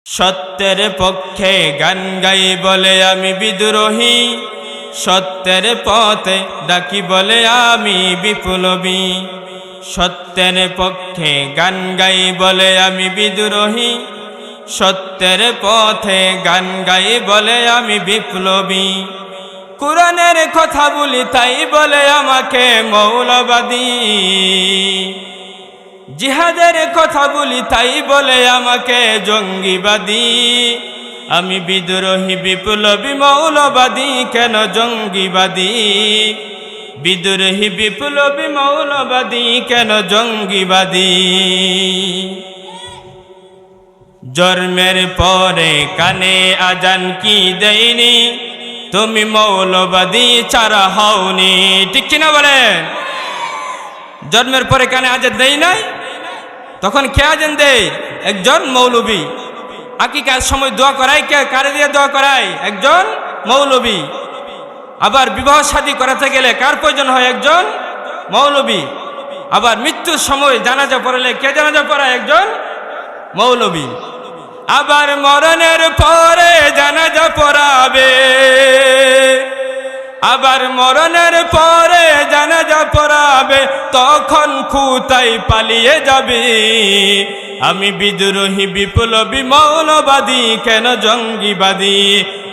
সত্যের পক্ষে গান গাই বলে আমি বিদ্রোহী, সত্যের পথে ডাকি বলে আমি বিপ্লবী। সত্যের পক্ষে গান গাই বলে আমি বিদ্রোহী, সত্যের পথে গান গাই বলে আমি বিপ্লবী। কুরআনের কথা বলি তাই বলে আমাকে মৌলবাদী, জিহাদের কথা বলি তাই বলে আমাকে জঙ্গিবাদী। আমি বিদ্রোহী বিপ্লবী মৌলবাদী কেন জঙ্গিবাদী, বিদ্রোহী বিপ্লবী মৌলবাদী কেন জঙ্গিবাদী। জন্মের পরে কানে আজান কি দেয়নি, তুমি মৌলবাদী ছাড়া হওনি, ঠিক কিনা বলেন? জন্মের পরে কানে আজান দেই নাই, তখন কে আজান দেয়? একজন মৌলবী। আকিকার সময় দোয়া করায় কে? কারে দিয়ে দোয়া করায়? একজন মৌলবী। আবার বিবাহ শাদী করাতে গেলে কার প্রয়োজন হয়? একজন মৌলবী। আবার মৃত্যুর সময় জানাজা পড়ালে কে জানাজা পড়ায়? একজন মৌলবী। আবার মরণের পরে জানাজা পড়াবে, আবার মরণের পরে জানাজা পড়াবে, তখন খুঁতাই পালিয়ে যাবে। আমি বিদ্রোহী বিপ্লবী মৌলবাদী কেন জঙ্গিবাদী,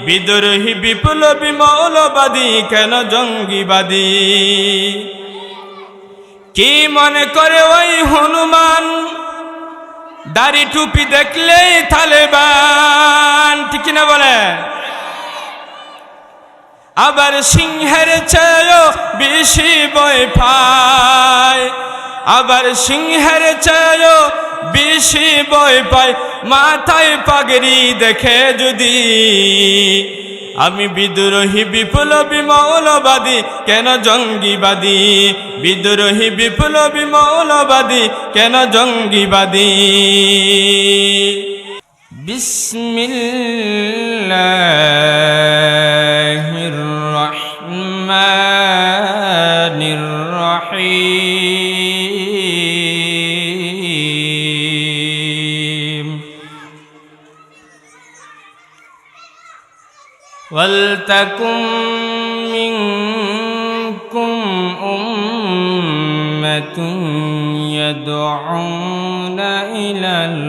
বিদ্রোহী বিপ্লবী মৌলবাদী কেন জঙ্গিবাদী। কি মনে করে ওই হনুমান, দাড়ি টুপি দেখলেই তালেবান, ঠিক কিনা বলে? আবার সিংহের চেয়েও বেশি ভয় পায়, আবার সিংহের চেয়েও বেশি ভয় পায় মাথায় পাগড়ি দেখে যদি। আমি বিদ্রোহী বিপ্লবী মৌলবাদী কেন জঙ্গিবাদী, বিদ্রোহী বিপ্লবী মৌলবাদী কেন জঙ্গিবাদী। বিসমিল্লাহির রহমানির রহিম। ওয়ালতাকুম মিনকুম উম্মাতুন ইয়াদউনা ইলাল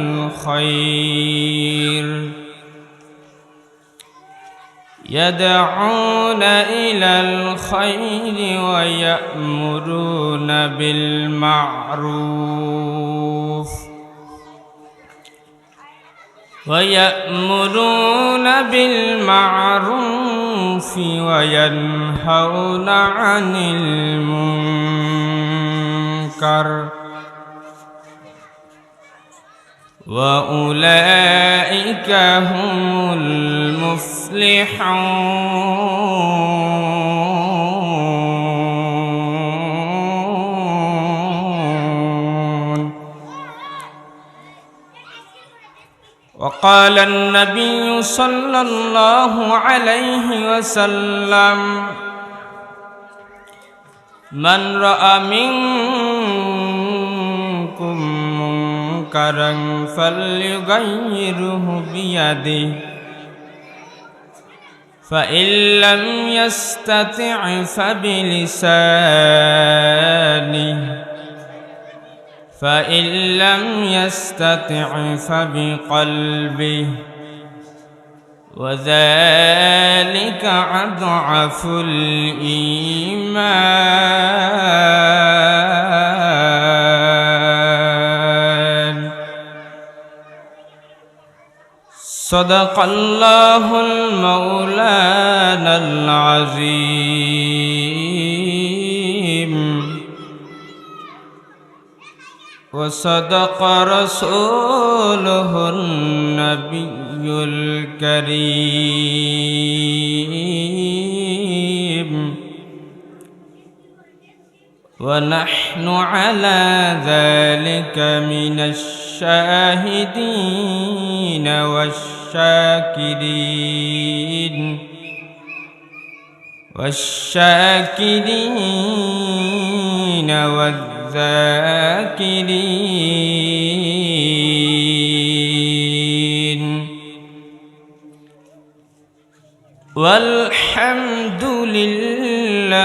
খায়র, يدعون إلى الخير ويأمرون بالمعروف، ويأمرون بالمعروف وينهون عن المنكر، وأولئك هم المفلحون. وقال النبي صلى الله عليه وسلم: من رأى منكم منكرا فليغيره بيده، فإن لم يستطع فبلسانه، فإن لم يستطع فبقلبه، وذلك أضعف الإيمان. صدق الله المولانا العظيم، وصدق رسوله النبي الكريم، ونحن على ذلك من الشاهدين والشاكرين والذاكرين. والحمد لله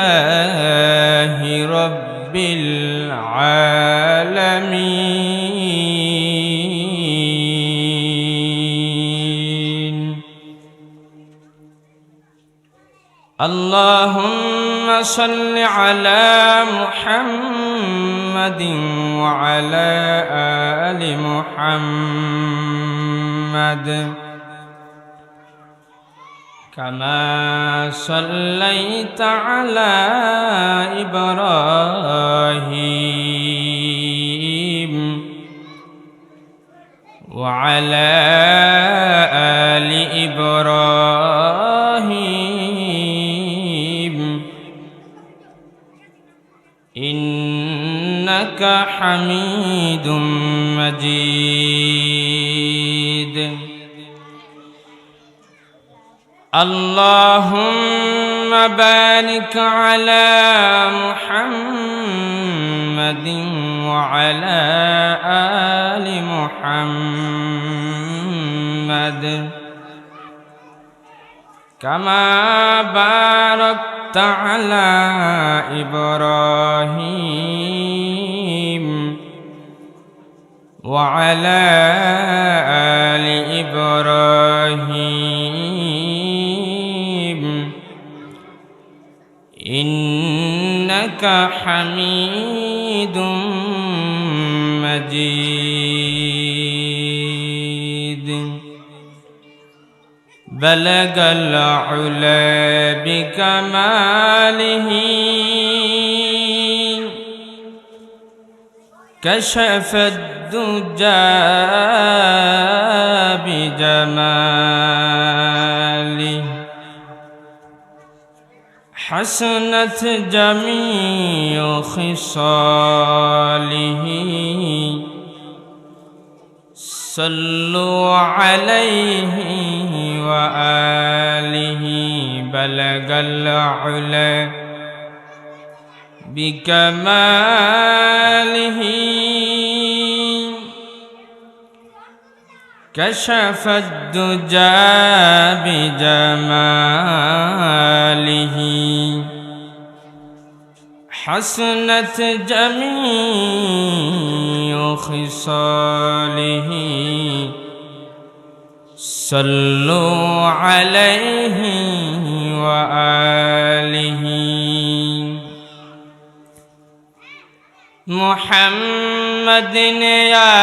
رب العالمين. اللهم صل على محمد وعلى آل محمد كما صليت على إبراهيم وعلى آل إبراهيم إنك حميد مجيد. اللهم بارك على محمد وعلى آل محمد كما باركت على إبراهيم وعلى آل إبراهيم إنك حميد مجيد. بلغ العلا بكماله كشف الدجى بجماله حسنت جميع خصاله صلوا عليه وآله. بلغ العلا بكماله كشف الدجى بجماله حسنت جميع خصاله صلوا عليه وآله. محمد يا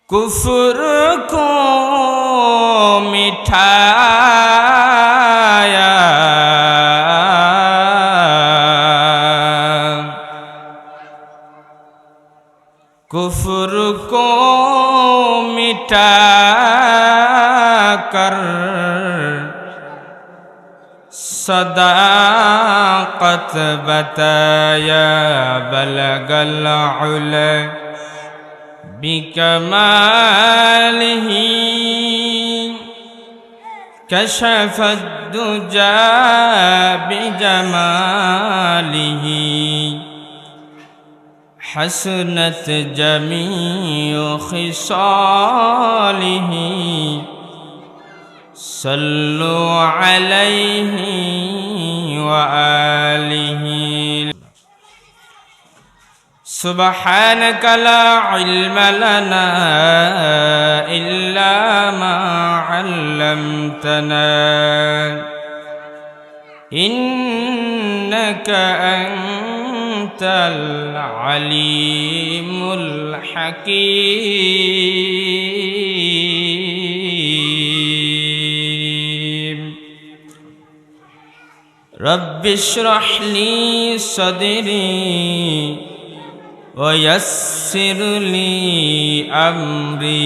कुफ्र को मिटाया कुफ्र को मिटा कर सदाकत बताया। बलगल उला बिकमालिह कशफ दुजा बिजमालिह हसनत जमीउ खिसालिह सल्लु अलैहि व आलिहि। सुब्हानक ला इल्म लना इल्ला मा अल्लमतना इन्नक अंतल अलीमुल हकीम। रब्बि इश्रह ली सदरी वयस्सिर ली अम्री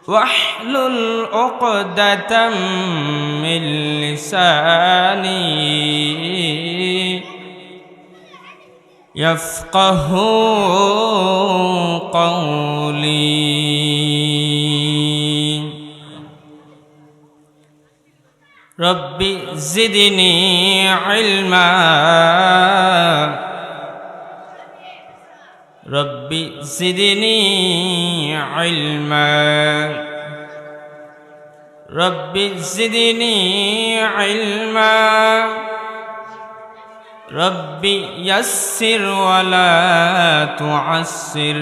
वहलुल उक़दतम मिन लिसानी यफ़क़हू क़ौली। রব্বি জিদনি ইলমা রব্বি জিদনি ইলমা রব্বি জিদনি ইলমা রব্বি ইয়াসসির ওয়ালা তুআসসির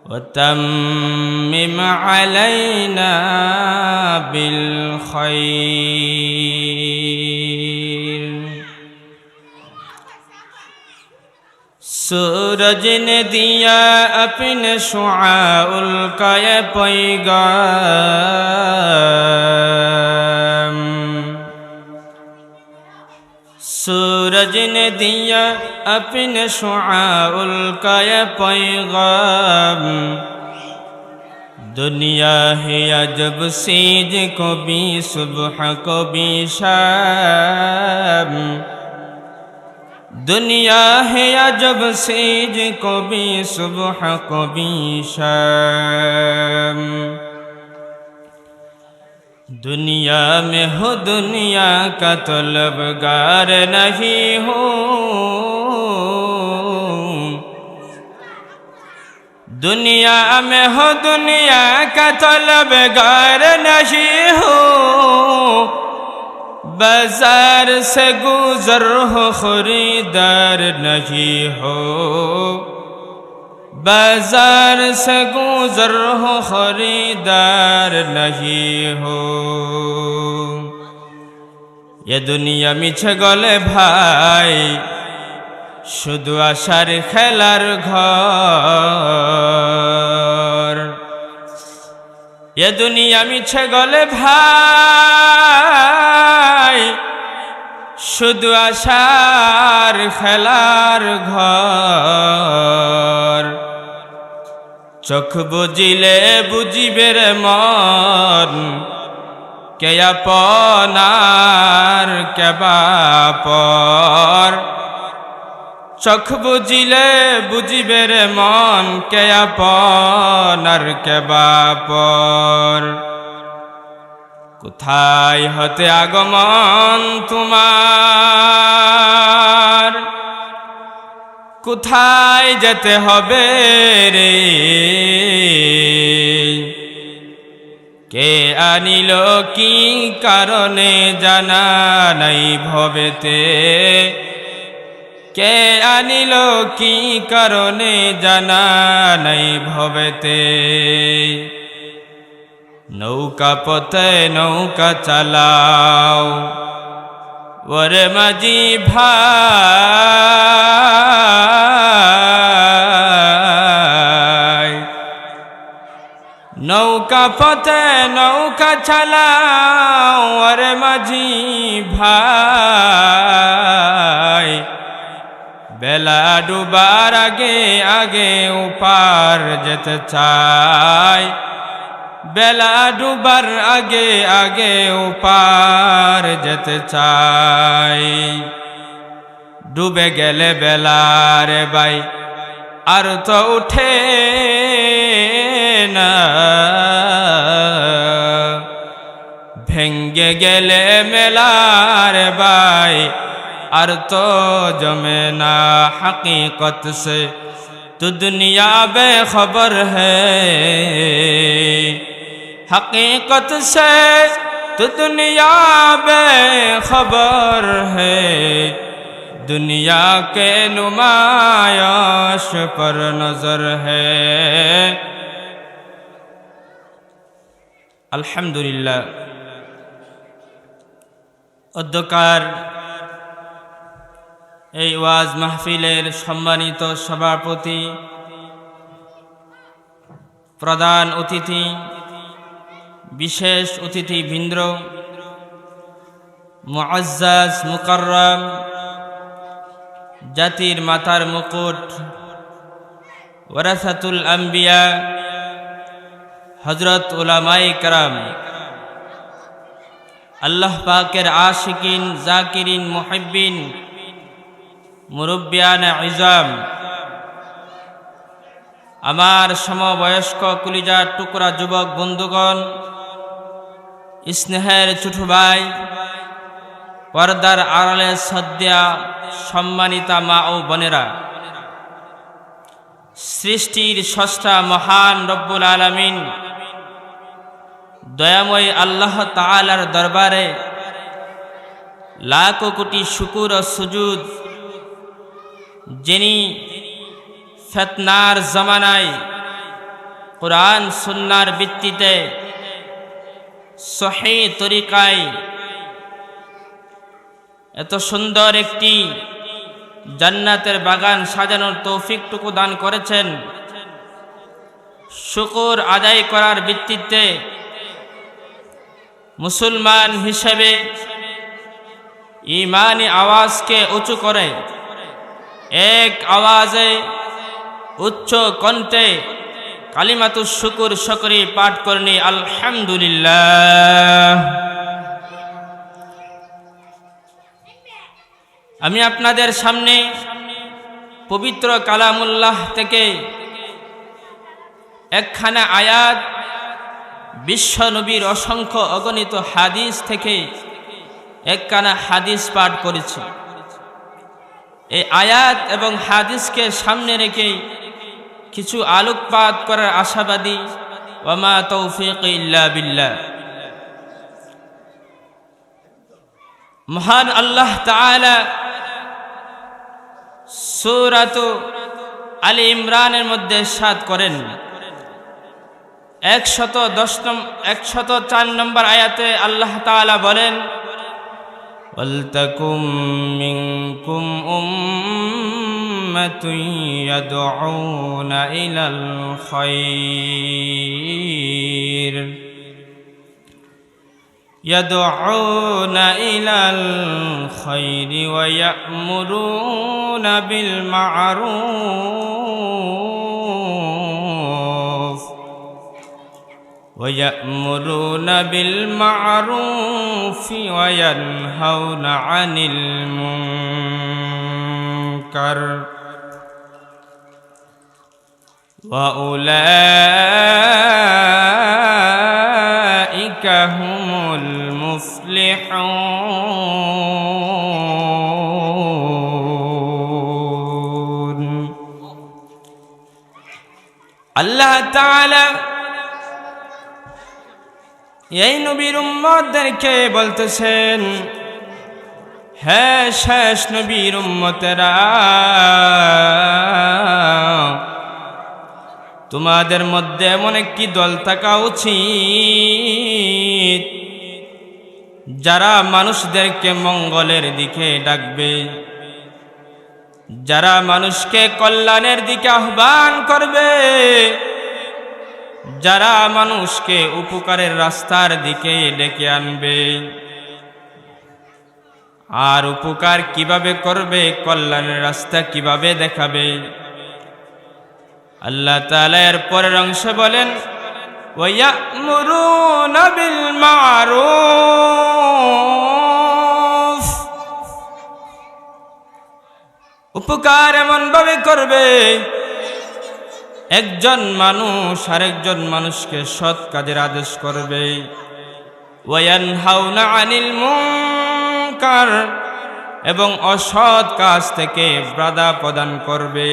وتمم علينا بالخير सूरज ने दिया अपने शुआउल का ये पैगाम सूरज ने दिया अपने शुआउल का ये पैगाम दुनिया है अजब सीज को भी सुबह को भी शाम दुनिया है अजब सीज को भी सुबह को भी शाम दुनिया में हो दुनिया का तलबगार नहीं हो दुनिया में हो दुनिया का तलबगार नहीं हो बाजार से गुजर हो खरीदार नहीं हो बाजार से गुजर हो खरीदार नहीं हो ये दुनिया मिछे गले भाई शुधु आशार खेलार घर ये दुनिया मिछे गले भाई शुधु आशार खेलार घर चोख बुझिले बुझिबे रे मन के आपनार के बापर चोख बुझिले बुझिबे रे मन के आपनार के बापर কোথায় হতে আগমন তোমার কোথায় যেতে হবে রে কে আনিল কি কারণে জানা নাই ভবেতে কে আনিল কি কারণে জানা নাই ভবেতে নৌকা পথে নৌকা চালাও ওরে মাঝি ভাই নৌকা পথে নৌকা চালাও ওরে মাঝি ভাই বেলা ডুবার আগে আগে উপার যেতে চাই বেলা ডুবার আগে আগে উপার যেতে চাই ডুবে গেলে বেলা রে ভাই আর তো উঠে না ভেঙ্গে গেলে মেলা রে ভাই আর তো জমে না हकीकत से तो दुनिया बेखबर है हकीकत से तो दुनिया बेखबर है दुनिया के नुमायाश पर नजर है अल्हम्दुलिल्लाह অধ্যকার এই ওয়াজ মাহফিলের সম্মানিত সভাপতি প্রধান অতিথি বিশেষ অতিথিবৃন্দ মুআজ্জাজ মুকাররম জাতির মাথার মুকুট ওয়ারাসাতুল আম্বিয়া হযরত উলামায়ে কেরাম আল্লাহ পাকের আশিকিন জাকিরিন মুহিব্বিন মুরব্বিয়ান ইজাম আমার সমবয়স্ক কলিজার টুকরা যুবক বন্ধুগণ স্নেহের ছোট ভাই, পর্দার আড়ালে শ্রদ্ধা সম্মানিতা মা ও বোনেরা, সৃষ্টির স্রষ্টা মহান রব্বুল আলামিন দয়াময় আল্লাহ তাআলার দরবারে লাখো কোটি শুকর ও সুজুদ, যিনি ফিতনার জামানায় কোরআন সুন্নাহর ভিত্তিতে সহিহ তরিকায় এত সুন্দর একটি জান্নাতের বাগান সাজানোর তৌফিকটুকু দান করেছেন। শুকর আদায় করার ভিত্তিতে মুসলমান হিসেবে ঈমানি আওয়াজকে উঁচু করে এক আওয়াজে উচ্চ কণ্ঠে কালিমাতুশ শুকর সকরি পাঠ করনি আলহামদুলিল্লাহ। আমি আপনাদের সামনে পবিত্র কালামুল্লাহ থেকে একখানা আয়াত, বিশ্ব নবীর অসংখ্য অগণিত হাদিস থেকে একখানা হাদিস পাঠ করেছি। এই আয়াত এবং হাদিসকে সামনে রেখে কিছু আলোকপাত করার আশাবাদী। ওয়া মা তৌফিক ইল্লা বিল্লাহ। মহান আল্লাহ তাআলা সূরাত আলী ইমরানের মধ্যে ইরশাদ করেন 104 নম্বর আয়াতে আল্লাহ তাআলা বলেন, ওয়ালতাকুম মিনকুম উম্মাতুন ইয়াদউনা ইলাল খায়র ওয়া ইয়া'মুরুনা বিল মা'রুফ ওয়া ইয়ানহাউনা আনিল মুনকার ওয়া উলাইকা হুমুল মুফলিহুন। আল্লাহ তাআলা এই নবীর উম্মতদেরকে বলতেছেন, হে শেষ নবীর উম্মতেরা, তোমাদের মধ্যে এমন একটি দল থাকা উচিত যারা মানুষদেরকে মঙ্গলের দিকে ডাকবে, যারা মানুষকে কল্যাণের দিকে আহ্বান করবে, যারা মানুষকে উপকারের রাস্তার দিকে ডেকে আনবে। আর উপকার কিভাবে করবে, কল্যাণের রাস্তা কিভাবে দেখাবে, আল্লাহ তাআলা এর পরের অংশে বলেন, ওয়া ইয়া'মুরুনা বিল মা'রুফ। উপকার এমন ভাবে করবে, একজন মানুষ আরেকজন মানুষকে সৎ কাজের আদেশ করবে। ওয়া ইয়ানহাউনা আনিল মুনকার, এবং অসৎ কাজ থেকে বাধা প্রদান করবে।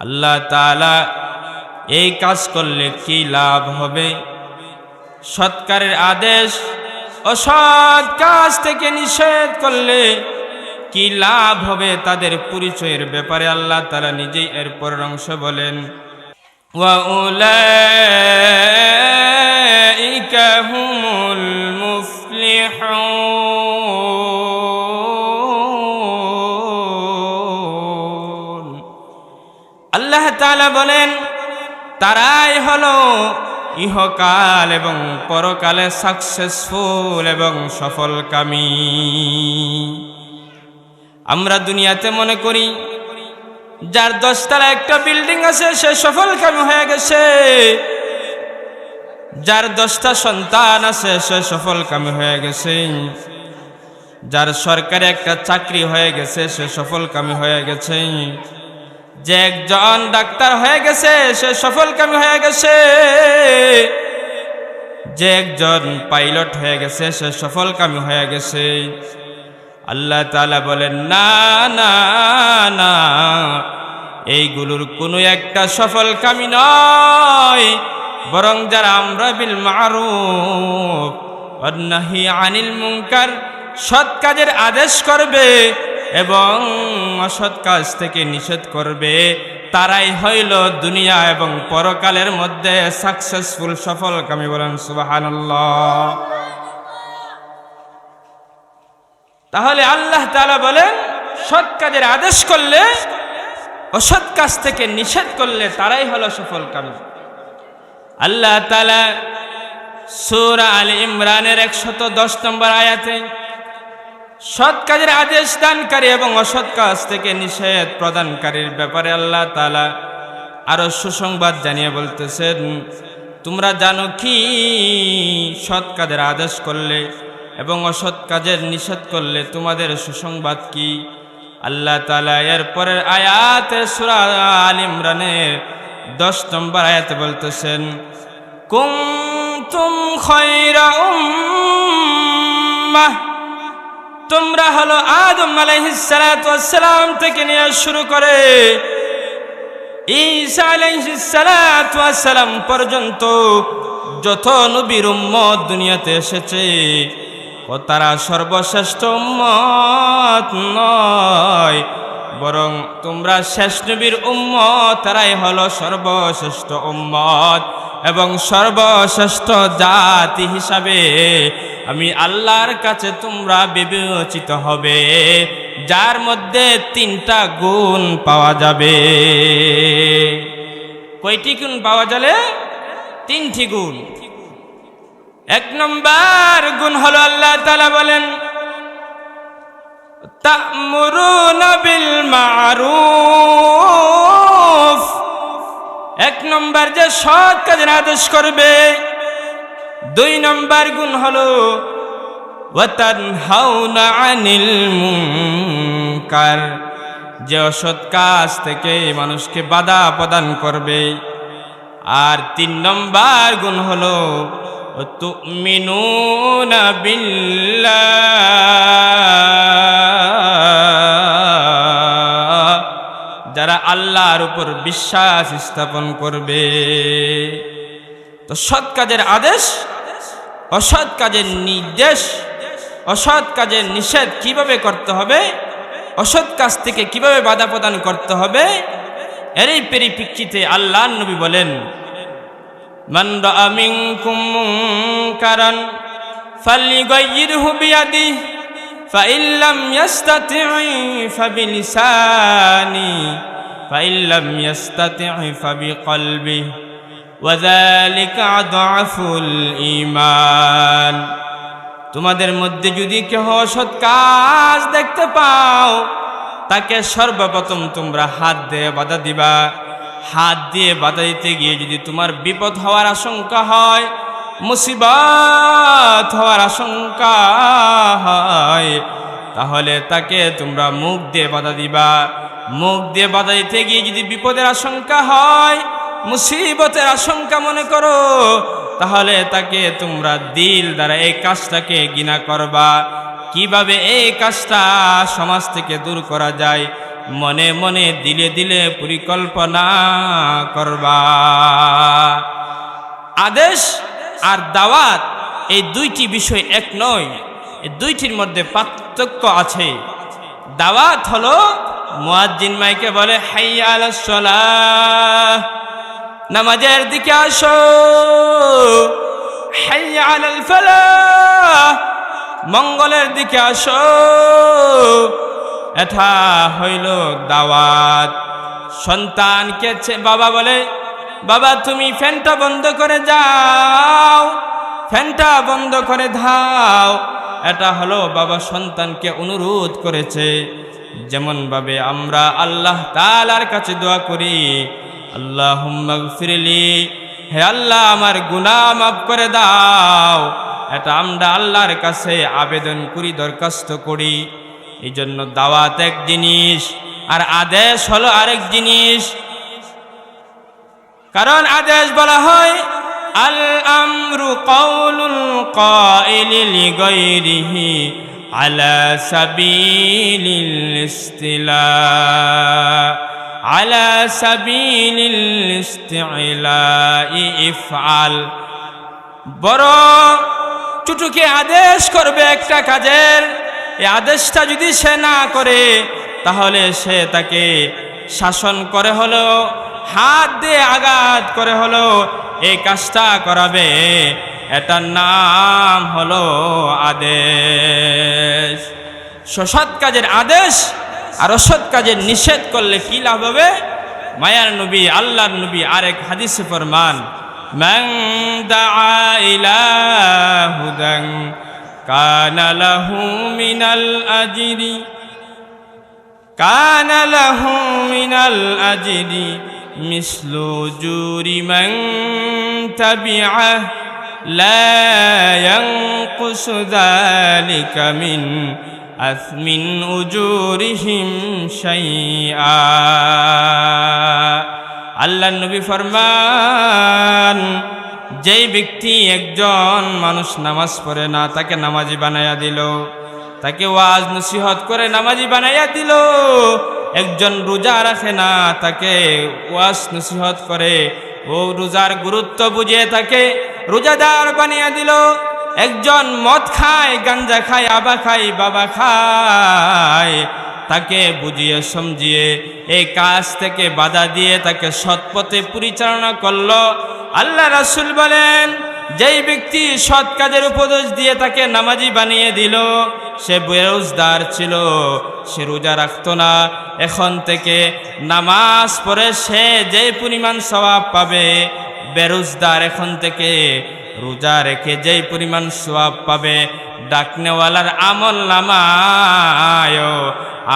আল্লাহ তাআলা এই কাজ করলে কি লাভ হবে, সৎকারের আদেশ অসৎ কাজ থেকে নিষেধ করলে কি লাভ হবে, তাদের পরিচয়ের ব্যাপারে আল্লাহ তাআলা নিজেই এর পরের অংশ বলেন, ওয়া উলাইকা হুমুল মুফলিহুন। আল্লাহ তাআলা বলেন, তারাই হলো ইহকাল এবং পরকালে সাকসেসফুল এবং সফলকামী। আমরা দুনিয়াতে মনে করি যার 10 তলা একটা বিল্ডিং আছে সে সফলকামী হয়ে গেছে, যার 10টা সন্তান আছে সে সফলকামী হয়ে গেছে, যার সরকারি একটা চাকরি হয়ে গেছে সে সফলকামী হয়ে গেছে, যে একজন ডাক্তার হয়ে গেছে সে সফলকামী হয়ে গেছে, যে একজন পাইলট হয়ে গেছে সে সফলকামী হয়ে গেছে। আল্লাহ তাআলা বলেন না না না, এইগুলোর কোনো একটা সফলকামী নয়, বরং যারা আমরা বিল মারুফ ওয়ান নাহি আনিল মুনকার, সৎ কাজের আদেশ করবে এবং অসৎ কাজ থেকে নিষেধ করবে, তারাই হইল দুনিয়া এবং পরকালের মধ্যে সাকসেসফুল, সফলকামী। বলেন সুবহানাল্লাহ। তাহলে আল্লাহ তাআলা বলেন সৎ কাজের আদেশ করলে, অসৎ কাজ থেকে নিষেধ করলে তারাই হলো সফলকামী। আল্লাহ তাআলা সূরা আলে ইমরানের 110 নম্বর আয়াতে সৎ কাজের আদেশ দানকারী এবং অসৎ কাজ থেকে নিষেধ প্রদানকারীর ব্যাপারে আল্লাহ তাআলা আরো সুসংবাদ জানিয়ে বলতেছেন, তোমরা জানো কি সৎ কাজের আদেশ করলে এবং অসৎ কাজের নিষেধ করলে তোমাদের সুসংবাদ কি? আল্লাহ তাআলা এর পরের আয়াতে সূরা আলে ইমরানের 10 নম্বর আয়াতে বলতেছেন, কুনতুম খায়রা উম্মাহ, তোমরা হলো আদম আলাইহিস সালাতু ওয়াস সালাম থেকে নিয়ে শুরু করে ঈসা আলাইহিস সালাতু ওয়াস সালাম পর্যন্ত যত নবীর উম্মত দুনিয়াতে এসেছে, ও তারা সর্বশ্রেষ্ঠ উম্মত নয়, বরং তোমরা শেষ নবীর উম্মত, তারাই হলো সর্বশ্রেষ্ঠ উম্মত এবং সর্বশ্রেষ্ঠ জাতি হিসাবে আমি আল্লাহর কাছে তোমরা বিবেচিত হবে, যার মধ্যে 3টা গুণ পাওয়া যাবে। কয়টি গুণ পাওয়া যাবে? 3টি গুণ। 1 নম্বর গুণ হলো আল্লাহ তাআলা বলেন, তা'মুরুনা বিল মারুফ, 1 নম্বর যে সৎ কাজের আদেশ করবে। 2 নম্বর গুণ হলো ওয়া তানহাউনা আনিল মুনকার, যে অসৎ কাজ থেকে মানুষকে বাধা প্রদান করবে। আর 3 নম্বর গুণ হলো তুমিনুনা বিল্লাহ, যারা আল্লাহর উপর বিশ্বাস স্থাপন করবে। তো সৎ কাজের আদেশ, অসৎ কাজের নির্দেশ, অসৎ কাজের নিষেধ কিভাবে করতে হবে, অসৎ কাজ থেকে কিভাবে বাধা প্রদান করতে হবে, এরই পরিপ্রেক্ষিতে আল্লাহর নবী বলেন, মান রাআ মিনকুম মুনকারান ফালইগাইয়িরহু বিয়াদিহি ফাইন লাম ইস্তাতি' ফাবিলিসানি ফাইন লাম ইস্তাতি' ফাবিকলবিহি ওয়া যালিকা আদআফুল ঈমান। তোমাদের মধ্যে যদি কেহ অসৎ কাজ দেখতে পাও, তাকে সর্বপ্রথম তোমরা হাত দিয়ে বাধা দিবা। হাত দিয়ে বাধা দিতে গিয়ে যদি তোমার বিপদ হওয়ার আশঙ্কা হয়, মুসিবত হওয়ার আশঙ্কা হয়, তাহলে তাকে তোমরা মুখ দিয়ে বাধা দিবা। মুখ দিয়ে বাধা দিতে গিয়ে যদি বিপদের আশঙ্কা হয়, মুসিবতের আশঙ্কা মনে করো, তাহলে তাকে তোমরা দিল দ্বারা এই কাজটাকে ঘৃণা করবা। কিভাবে এই কাজটা সমাজ থেকে দূর করা যায়, মনে মনে দিলে দিলে পরিকল্পনা করবা। আদেশ আর দাওয়াত এই 2টি বিষয় এক নয়, এই 2টির মধ্যে পার্থক্য আছে। দাওয়াত হলো মুয়াজ্জিন মাইকে বলে, হাইয়া আলাস সালাহ, নামাজের দিকে আসো, হাইয়া আলাল ফালাহ, মঙ্গলের দিকে আসো। এটা হইল দাওয়াত। সন্তানকে বাবা বলে, বাবা তুমি ফ্যানটা বন্ধ করে যাও, ফ্যানটা বন্ধ করে দাও। এটা হলো বাবা সন্তানকে অনুরোধ করেছে। যেমন ভাবে আমরা আল্লাহ তাআলার কাছে দোয়া করি, আল্লাহুম্মা গফিরলি, হে আল্লাহ আমার গুনাহ মাফ করে দাও, এটা আমরা আল্লাহর কাছে আবেদন করি, দরখাস্ত করি। এই জন্য দাওয়াত এক জিনিস আর আদেশ হলো আরেক জিনিস। কারণ আদেশ বলা হয় আল আমরু কাউলুল কাইলি লিগাইরিহি আলা সাবিলিল ইস্তিলা আলা সাবিলিল ইস্তিলাই ইফআল। বড় চুটুকে আদেশ করবে একটা কাজের, এই আদেশটা যদি সে না করে তাহলে সে তাকে শাসন করে হলো, হাত দিয়ে আঘাত করে হলো এই কাজটা করাবে। এটার নাম হলো আদেশ। সৎ কাজের আদেশ আর অসৎ কাজের নিষেধ করলে কি লাভ হবে? মায়ার নবী আল্লাহর নবী আরেক হাদিসে ফরমান, মান দাআ ইলা হুদান কানা লাহু মিনাল আজরি কানা লাহু মিনাল আজরি মিসলু জুরি মান তাবিআহ লা ইয়ানকুসু যালিকা মিন আসমিন উজুরিহিম শাইআ। আল্লাহর নবী ফরমান, যেই ব্যক্তি একজন মানুষ নামাজ পড়ে না তাকে নামাজি বানাইয়া দিল, তাকে ওয়াজ নসিহত করে নামাজি বানাইয়া দিল। একজন রোজা রাখে না তাকে ওয়াজ নসিহত করে ও রোজার গুরুত্ব বুঝিয়ে তাকে রোজাদার বানিয়ে দিল। একজন মদ খায়, গাঞ্জা খায়, আবা খায়, বাবা খায়, তাকে বুঝিয়ে সমঝিয়ে এই কাজ থেকে বাধা দিয়ে তাকে সৎ পথে পরিচালনা করলো। আল্লাহ রাসূল বলেন, যেই ব্যক্তি সৎ কাজের উপদেশ দিয়ে তাকে নামাজি বানিয়ে দিল, সে বেরোজগার ছিল, সে রোজা রাখতো না, এখন থেকে নামাজ পড়ে সে যে পরিমাণ সওয়াব পাবে, বেরোজগার এখন থেকে রোজা রেখে যেই পরিমাণ সওয়াব পাবে, ডাকনেওয়ালার আমল নামায়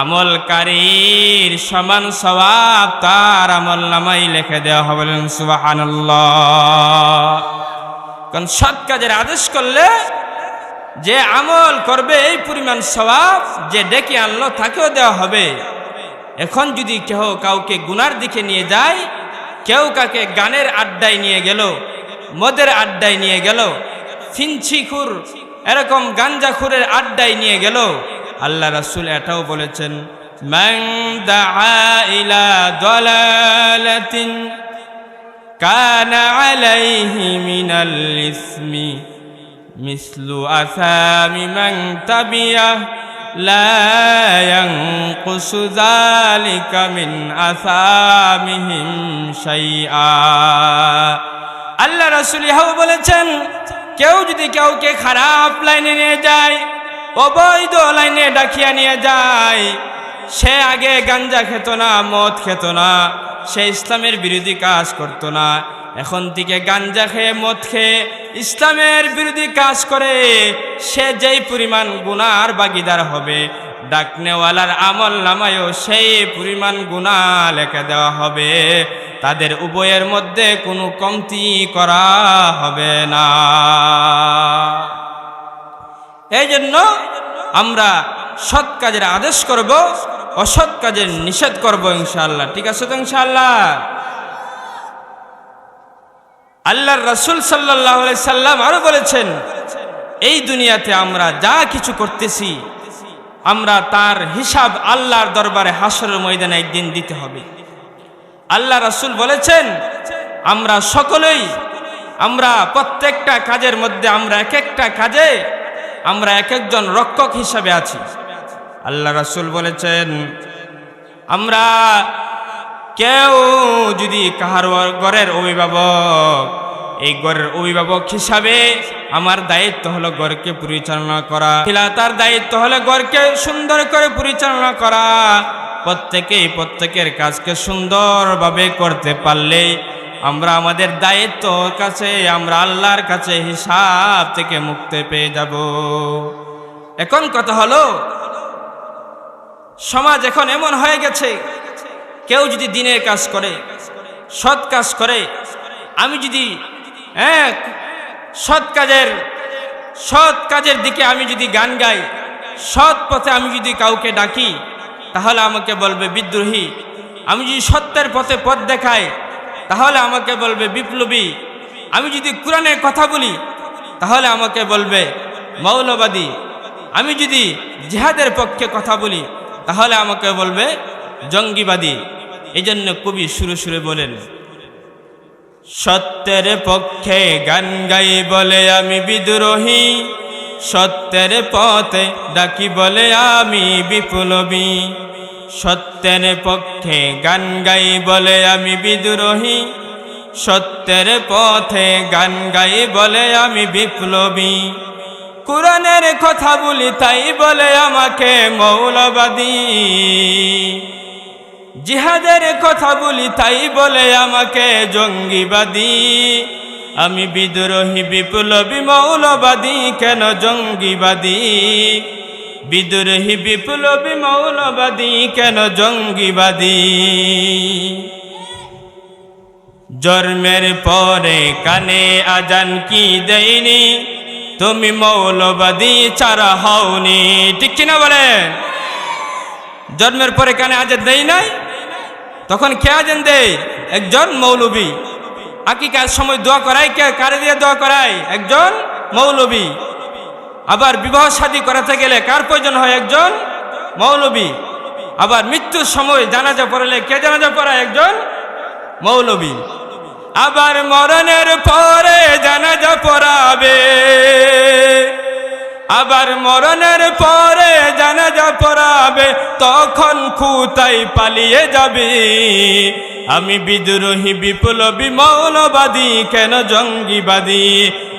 আমলকারীর সমান সওয়াব তার আমল নামায় লিখে দেওয়া হবে। সুবহানাল্লাহ। কারণ সৎ কাজের আদেশ করলে যে আমল করবে এই পরিমাণ সওয়াব যে ডেকে আনলো তাকেও দেওয়া হবে। এখন যদি কেউ কাউকে গুনার দিকে নিয়ে যায়, কেউ কাকে গানের আড্ডায় নিয়ে গেল, মদের আড্ডায় নিয়ে গেল, ফিঞ্চিখুর এরকম গাঞ্জাখুরের আড্ডায় নিয়ে গেল, আল্লাহ রাসূল এটাও বলেছেন, মান দাআ ইলা দালালাতিন কানা আলাইহি মিনাল ইসমি মিসলু আসামি মান তাবিআহ লা ইয়ানকুসু যালিকা মিন আসামিহিম শাইআ। আল্লাহ রাসূল ইহাও বলেছেন, কেউ যদি কাউকে খারাপ লাইনে নিয়ে যায়, অবৈধ লাইনে ডাকিয়া নিয়ে যায়, সে আগে গাঞ্জা খেত না, মদ খেত না, সে ইসলামের বিরোধী কাজ করত না, এখন থেকে গাঞ্জা খেয়ে মদ খেয়ে ইসলামের বিরোধী কাজ করে, সে যেই পরিমাণ গুনার ভাগীদার হবে, ডাকনেওয়ালার আমল নামায়ও সেই পরিমাণ গুনাহ লেখা দেওয়া হবে। তাদের উভয়ের মধ্যে কোনো কমতি করা হবে না। এই জন্য আমরা সৎ কাজের আদেশ করব, অসৎ কাজের নিষেধ করব ইনশাআল্লাহ। ঠিক আছে তো ইনশাআল্লাহ? আল্লাহর রাসূল সাল্লাল্লাহু আলাইহি সাল্লাম আরো বলেছেন, এই দুনিয়াতে আমরা যা কিছু করতেছি আমরা তার হিসাব আল্লাহর দরবারে হাসরের ময়দানে একদিন দিতে হবে। আল্লাহ রাসূল বলেছেন, আমরা সকলেই আমরা প্রত্যেকটা কাজের মধ্যে আমরা এক একটা কাজে আমরা এক একজন রক্ষক হিসাবে আছি। আল্লাহ রাসূল বলেছেন, আমরা কেউ যদি কাহার ঘরের অভিভাবক, এই ঘরের অভিভাবক হিসাবে আমার দায়িত্ব হলো ঘরকে পরিচালনা করা, তার দায়িত্ব হলো ঘরকে সুন্দর করে পরিচালনা করা। প্রত্যেকের কাজকে সুন্দরভাবে করতে পারলেই আমরা আমাদের দায়িত্ব কাছে, আমরা আল্লাহর কাছে হিসাব থেকে মুক্তি পেয়ে যাব। এখন কথা হলো, সমাজ এখন এমন হয়ে গেছে, কেউ যদি দিনের কাজ করে, সৎ কাজ করে, আমি যদি সৎ কাজের দিকে আমি যদি গান গাই, সৎ পথে আমি যদি কাউকে ডাকি, তাহলে আমাকে বলবে বিদ্রোহী। আমি যদি সত্যের পথে পথ দেখাই, তাহলে আমাকে বলবে বিপ্লবী। আমি যদি কোরআনের কথা বলি তাহলে আমাকে বলবে মৌলবাদী। আমি যদি জিহাদের পক্ষে কথা বলি তাহলে আমাকে বলবে জঙ্গিবাদী। এই জন্য কবি সুরে সুরে বলেন, সত্যের পক্ষে গান গাই বলে আমি বিদ্রোহী, সত্যের পথে ডাকি বলে আমি বিপ্লবী। সত্যের পক্ষে গান গাই বলে আমি বিদ্রোহী, সত্যের পথে গান গাই বলে আমি বিপ্লবী। কোরআনের কথা বলি তাই বলে আমাকে মৌলবাদী, জিহাদের কথা বলি তাই বলে আমাকে জঙ্গিবাদী। আমি বিদ্রোহী বিপ্লবী মৌলবাদী কেন জঙ্গিবাদী, বিদ্রোহী বিপ্লবী মৌলবাদী কেন জঙ্গিবাদী। জন্মের পরে কানে আজান কি দেয়নি, তুমি মৌলবাদী ছাড়া হওনি, ঠিক কিনা বলে? জন্মের পরে কানে আজান দেই নাই, তখন কে আজান দেয়? একজন মৌলবী। আকিকার সময় দোয়া করায় কে? কারে দিয়ে দোয়া করায়? একজন মৌলবী। আবার বিবাহ শাদী করাতে গেলে কার প্রয়োজন হয়? একজন মৌলবী। আবার মৃত্যুর সময় জানাজা পড়ালে কে জানাজা পড়ায়? একজন মৌলবী। আবার মরণের পরে জানাজা পড়াবে, আবার মরণের পরে জানাজা পড়াবে, তখন খুঁতাই পালিয়ে যাবে। আমি বিদ্রোহী বিপ্লবী মৌলবাদী কেন জঙ্গিবাদী,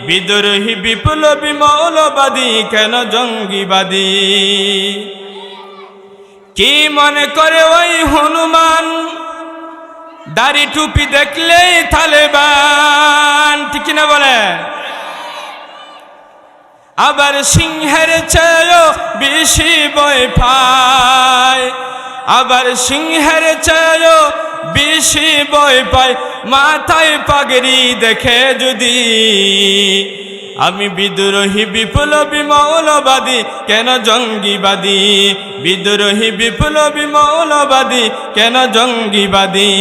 বিদ্রোহী বিপ্লবী মৌলবাদী কেন জঙ্গিবাদী। কি মনে করে ওই হনুমান, দাড়ি টুপি দেখলেই তালেবান, ঠিক না বলে? আবার সিংহের চেয়েও বেশি ভয় পায়, আবার সিংহের চেয়েও বেশি ভয় পায় মাথায় পাগড়ি দেখে যদি। আমি বিদ্রোহী বিপ্লবী মৌলবাদী কেন জঙ্গিবাদী, বিদ্রোহী বিপ্লবী মৌলবাদী কেন জঙ্গিবাদী।